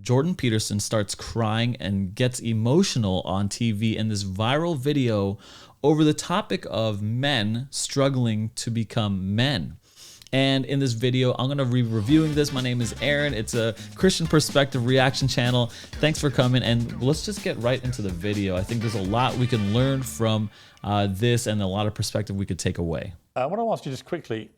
Jordan Peterson starts crying and gets emotional on TV in this viral video over the topic of men struggling to become men. And in this video, I'm going to be reviewing this. My name is Aaron. It's a Christian perspective reaction channel. Thanks for coming, and let's just get right into the video. I think there's a lot we can learn from this and a lot of perspective we could take away. I want to ask you just quickly,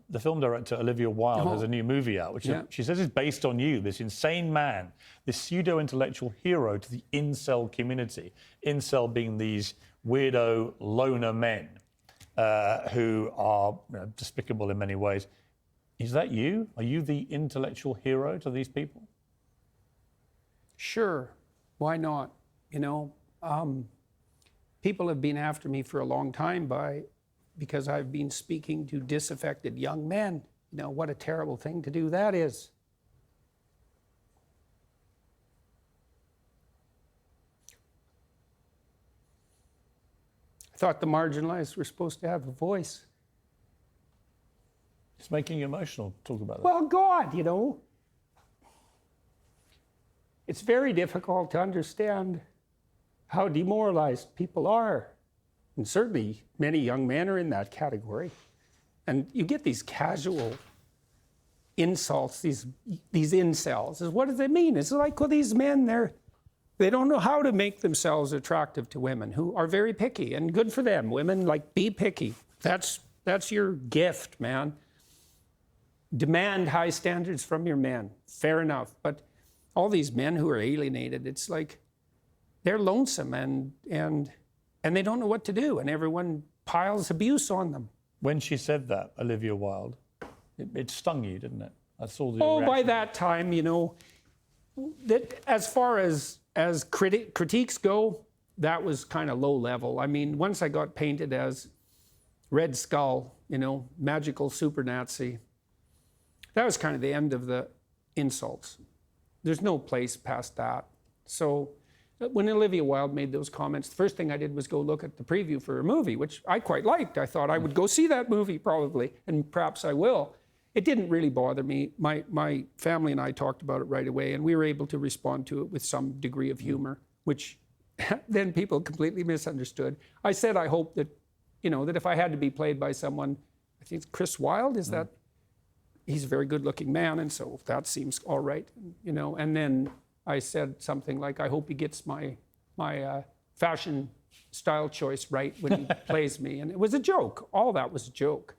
the film director Olivia Wilde has a new movie out, which she says is based on you, this insane man, this pseudo-intellectual hero to the incel community. Incel being these weirdo loner men who are despicable in many ways. Is that you? Are you the intellectual hero to these people? Sure, why not? People have been after me for a long time because I've been speaking to disaffected young men. What a terrible thing to do that is. I thought the marginalized were supposed to have a voice. It's making you emotional. Talk about that. Well, God, it's very difficult to understand how demoralized people are. And certainly many young men are in that category. And you get these casual insults, these incels. What does it mean? It's like, well, these men, they don't know how to make themselves attractive to women who are very picky, and good for them. Women, be picky. That's your gift, man. Demand high standards from your men. Fair enough. But all these men who are alienated, it's like they're lonesome and they don't know what to do, and everyone piles abuse on them. When she said that, Olivia Wilde, it stung you, didn't it? I saw the reaction. By reaction. that time, that as far as critiques go, that was kind of low level. I mean, once I got painted as Red Skull, magical super Nazi, that was kind of the end of the insults. There's no place past that. So when Olivia Wilde made those comments, the first thing I did was go look at the preview for her movie, which I quite liked. I thought I would go see that movie probably, and perhaps I will. It didn't really bother me. My family and I talked about it right away, and we were able to respond to it with some degree of humor, which then people completely misunderstood. I said I hope that, that if I had to be played by someone, I think it's Chris Wilde, is that he's a very good-looking man, and so that seems all right, And then I said something like, I hope he gets my fashion style choice right when he plays me. And it was a joke. All that was a joke.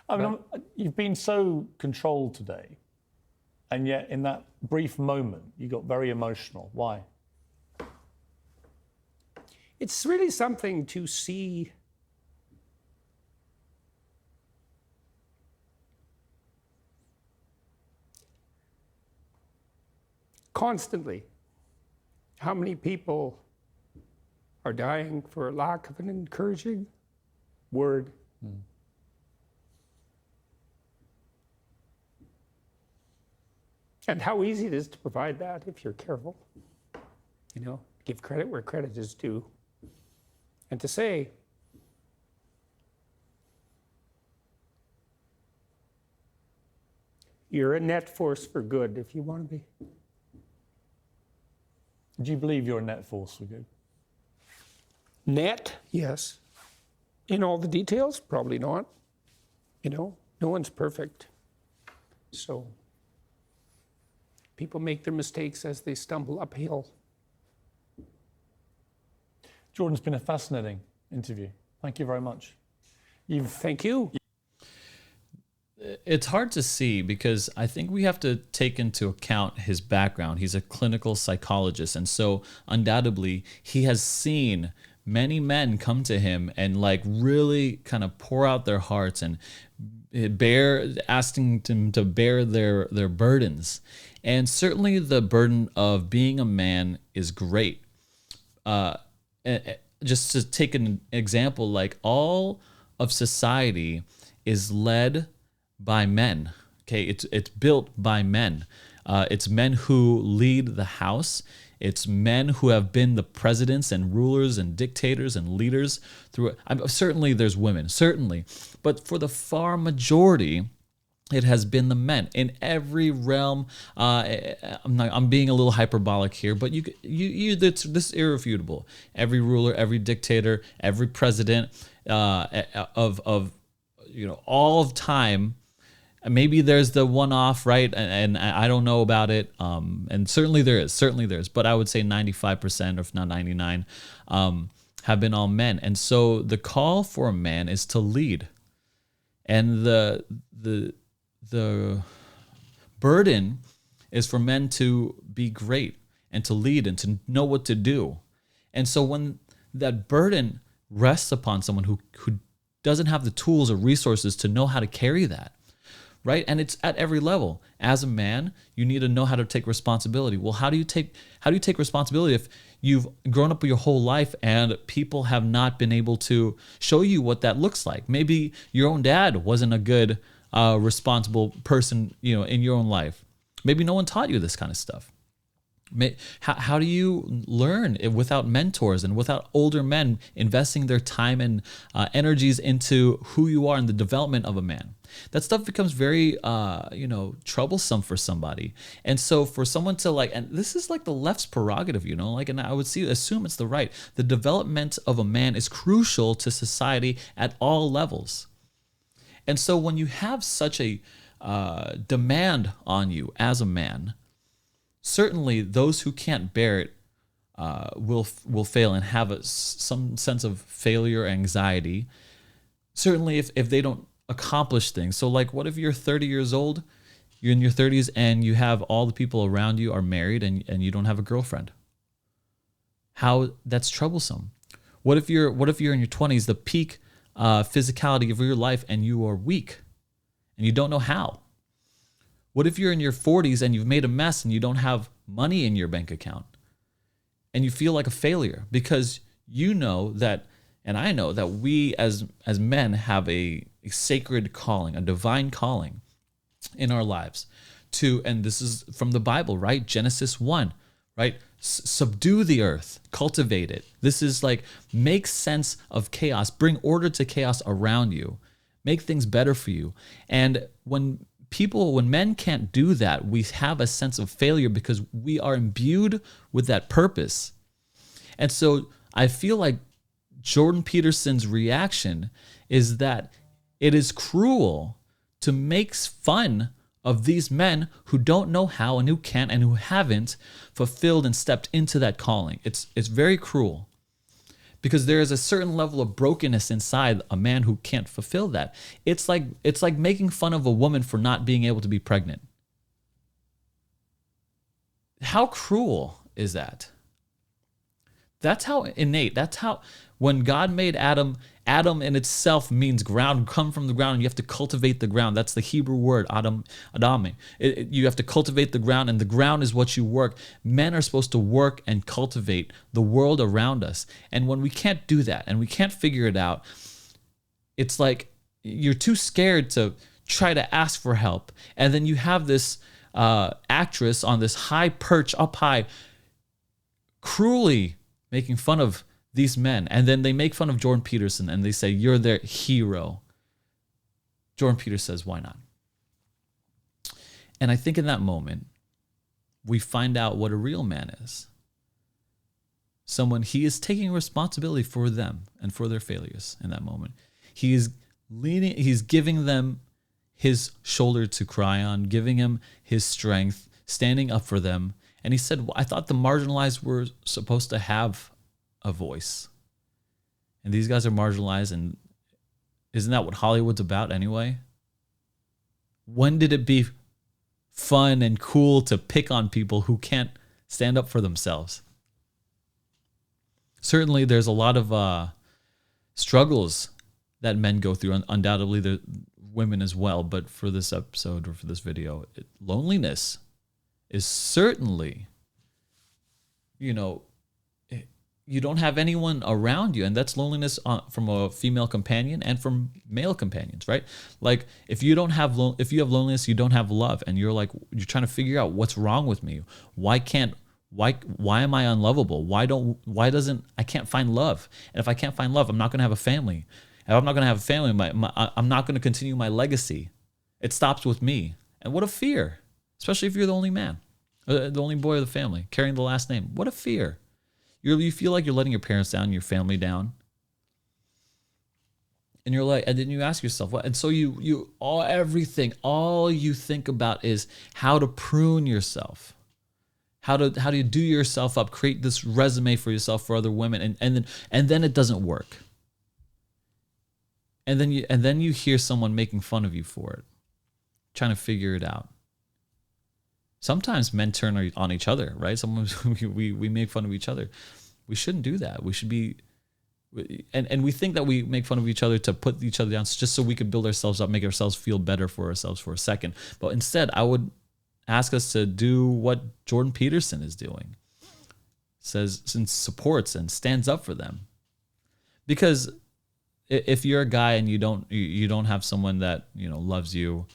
I mean, you've been so controlled today, and yet in that brief moment, you got very emotional. Why? It's really something to see constantly how many people are dying for lack of an encouraging word. And how easy it is to provide that if you're careful. Give credit where credit is due. And to say, you're a net force for good if you want to be. Do you believe you're a net force for good? Net, yes. In all the details, probably not. No one's perfect. So people make their mistakes as they stumble uphill. Jordan, it's been a fascinating interview. Thank you very much. Thank you. It's hard to see because I think we have to take into account his background. He's a clinical psychologist, and so undoubtedly he has seen many men come to him and really kind of pour out their hearts and asking them to bear their burdens. And certainly the burden of being a man is great. Just to take an example, all of society is led by men. Okay, it's built by men. It's men who lead the house. It's men who have been the presidents and rulers and dictators and leaders through. Certainly, there's women, certainly, but for the far majority, it has been the men in every realm. I'm being a little hyperbolic here, but this is irrefutable. Every ruler, every dictator, every president of all of time. Maybe there's the one-off, right? And I don't know about it. And certainly there is. But I would say 95%, if not 99, have been all men. And so the call for a man is to lead, and the burden is for men to be great and to lead and to know what to do. And so when that burden rests upon someone who doesn't have the tools or resources to know how to carry that, right? And it's at every level. As a man, you need to know how to take responsibility. Well, how do you take responsibility if you've grown up your whole life and people have not been able to show you what that looks like? Maybe your own dad wasn't a good responsible person, in your own life. Maybe no one taught you this kind of stuff. How do you learn without mentors and without older men investing their time and energies into who you are and the development of a man? That stuff becomes very, troublesome for somebody. And so for someone to and this is like the left's prerogative, and I would assume it's the right. The development of a man is crucial to society at all levels. And so when you have such a demand on you as a man, certainly those who can't bear it will fail and have some sense of failure, anxiety. Certainly if they don't accomplish things. So what if you're 30 years old, you're in your 30s, and you have all the people around you are married and you don't have a girlfriend? How that's troublesome. What if you're in your 20s, the peak physicality of your life, and you are weak and you don't know how? What if you're in your 40s and you've made a mess and you don't have money in your bank account and you feel like a failure? Because you know that, and I know that we as men have a sacred calling, a divine calling in our lives and this is from the Bible, right? Genesis 1, right? Subdue the earth, cultivate it. This is make sense of chaos, bring order to chaos around you, make things better for you. And when men can't do that, we have a sense of failure because we are imbued with that purpose. And so I feel like Jordan Peterson's reaction is that it is cruel to make fun of these men who don't know how and who can't and who haven't fulfilled and stepped into that calling. It's very cruel because there is a certain level of brokenness inside a man who can't fulfill that. It's like making fun of a woman for not being able to be pregnant. How cruel is that? That's how innate. That's how when God made Adam in itself means ground, come from the ground, and you have to cultivate the ground. That's the Hebrew word, Adame. You have to cultivate the ground, and the ground is what you work. Men are supposed to work and cultivate the world around us. And when we can't do that and we can't figure it out, it's like you're too scared to try to ask for help. And then you have this actress on this high perch up high, cruelly making fun of these men, and then they make fun of Jordan Peterson and they say, you're their hero. Jordan Peterson says, why not? And I think in that moment, we find out what a real man is. He is taking responsibility for them and for their failures in that moment. He's giving them his shoulder to cry on, giving him his strength, standing up for them. And he said, I thought the marginalized were supposed to have a voice. And these guys are marginalized, and isn't that what Hollywood's about anyway? When did it be fun and cool to pick on people who can't stand up for themselves? Certainly there's a lot of struggles that men go through, undoubtedly the women as well, but for this episode or for this video, loneliness is certainly, you don't have anyone around you, and that's loneliness from a female companion and from male companions, right? Like if you have loneliness, you don't have love, and you're trying to figure out what's wrong with me. Why am I unlovable? I can't find love? And if I can't find love, I'm not going to have a family. If I'm not going to have a family, I'm not going to continue my legacy. It stops with me. And what a fear, especially if you're the only man, the only boy of the family, carrying the last name. What a fear. You feel like you're letting your parents down, your family down. And you're like, and then you ask yourself, what? And so all you think about is how to prune yourself. How do you do yourself up, create this resume for yourself for other women, and then it doesn't work. And then you hear someone making fun of you for it, trying to figure it out. Sometimes men turn on each other, right? Sometimes we make fun of each other. We shouldn't do that. We should be, and we think that we make fun of each other to put each other down just so we could build ourselves up, make ourselves feel better for ourselves for a second. But instead, I would ask us to do what Jordan Peterson is doing. Says, and supports and stands up for them. Because if you're a guy and you don't have someone that loves you,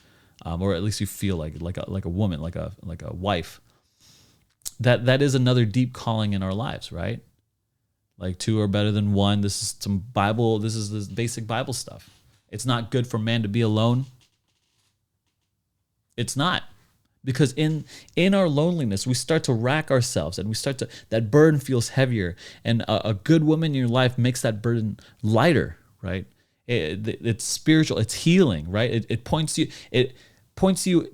or at least you feel like a woman, like a wife, that is another deep calling in our lives, right? Like two are better than one. This is some Bible. This is this basic Bible stuff. It's not good for man to be alone. It's not. Because in our loneliness, we start to rack ourselves, and that burden feels heavier. And a good woman in your life makes that burden lighter, right? It's spiritual, it's healing, right? It points you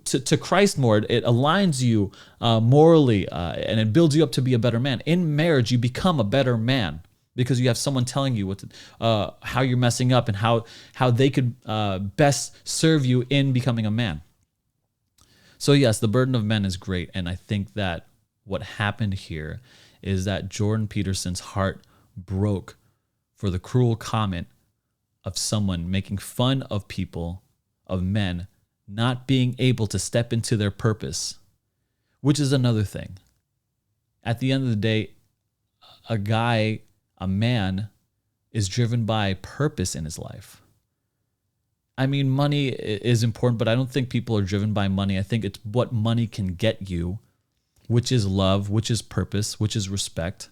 to Christ more. It aligns you morally, and it builds you up to be a better man. In marriage, you become a better man because you have someone telling you how you're messing up and how they could best serve you in becoming a man. So yes, the burden of men is great, and I think that what happened here is that Jordan Peterson's heart broke for the cruel comment of someone making fun of people, of men, not being able to step into their purpose, which is another thing. At the end of the day, a man is driven by purpose in his life. I mean, money is important, but I don't think people are driven by money. I think it's what money can get you, which is love, which is purpose, which is respect.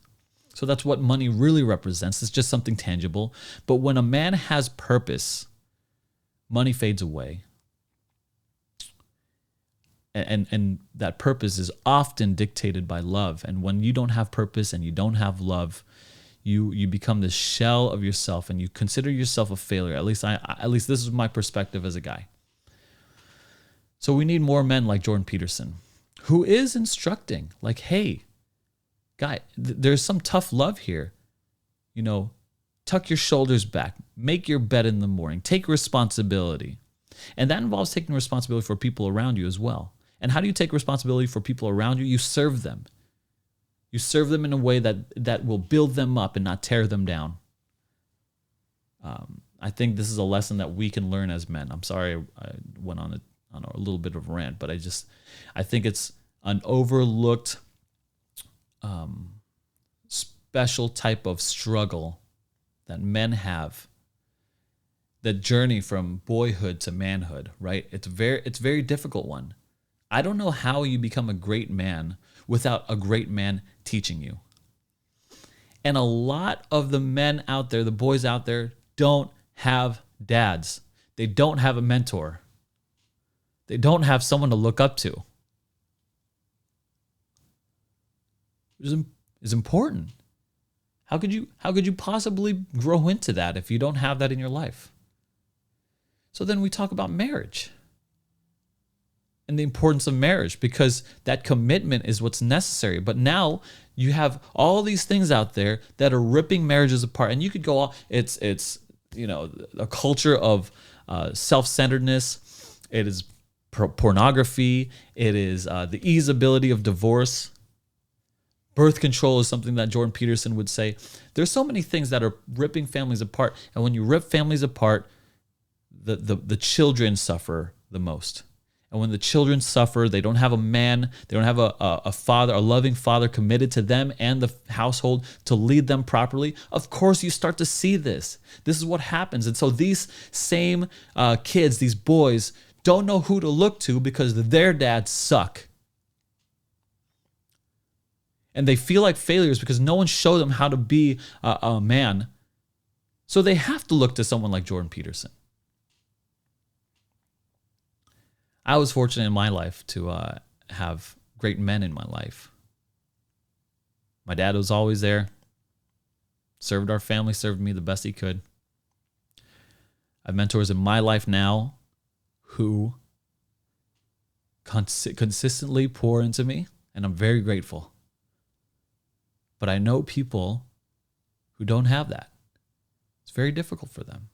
So that's what money really represents. It's just something tangible. But when a man has purpose, money fades away. And that purpose is often dictated by love. And when you don't have purpose and you don't have love, you become this shell of yourself, and you consider yourself a failure. At least this is my perspective as a guy. So we need more men like Jordan Peterson, who is instructing, like, hey, guy, there's some tough love here. Tuck your shoulders back, make your bed in the morning, take responsibility. And that involves taking responsibility for people around you as well. And how do you take responsibility for people around you? You serve them. You serve them in a way that will build them up and not tear them down. I think this is a lesson that we can learn as men. I'm sorry I went on a little bit of a rant, but I think it's an overlooked special type of struggle that men have. The journey from boyhood to manhood, right? It's a very difficult one. I don't know how you become a great man without a great man teaching you. And a lot of the men out there, the boys out there, don't have dads. They don't have a mentor. They don't have someone to look up to. It's important. How could you possibly grow into that if you don't have that in your life? So then we talk about marriage and the importance of marriage, because that commitment is what's necessary. But now you have all these things out there that are ripping marriages apart, and you could go all, it's a culture of self-centeredness. It is pornography. It is the easeability of divorce. Birth control is something that Jordan Peterson would say. There's so many things that are ripping families apart, and when you rip families apart, the children suffer the most. And when the children suffer, they don't have a man, they don't have a father, a loving father committed to them and the household to lead them properly. Of course, you start to see this. This is what happens. And so these same kids, these boys, don't know who to look to because their dads suck. And they feel like failures because no one showed them how to be a man. So they have to look to someone like Jordan Peterson. I was fortunate in my life to have great men in my life. My dad was always there, served our family, served me the best he could. I have mentors in my life now who consistently pour into me, and I'm very grateful. But I know people who don't have that. It's very difficult for them.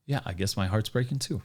Yeah, I guess my heart's breaking too.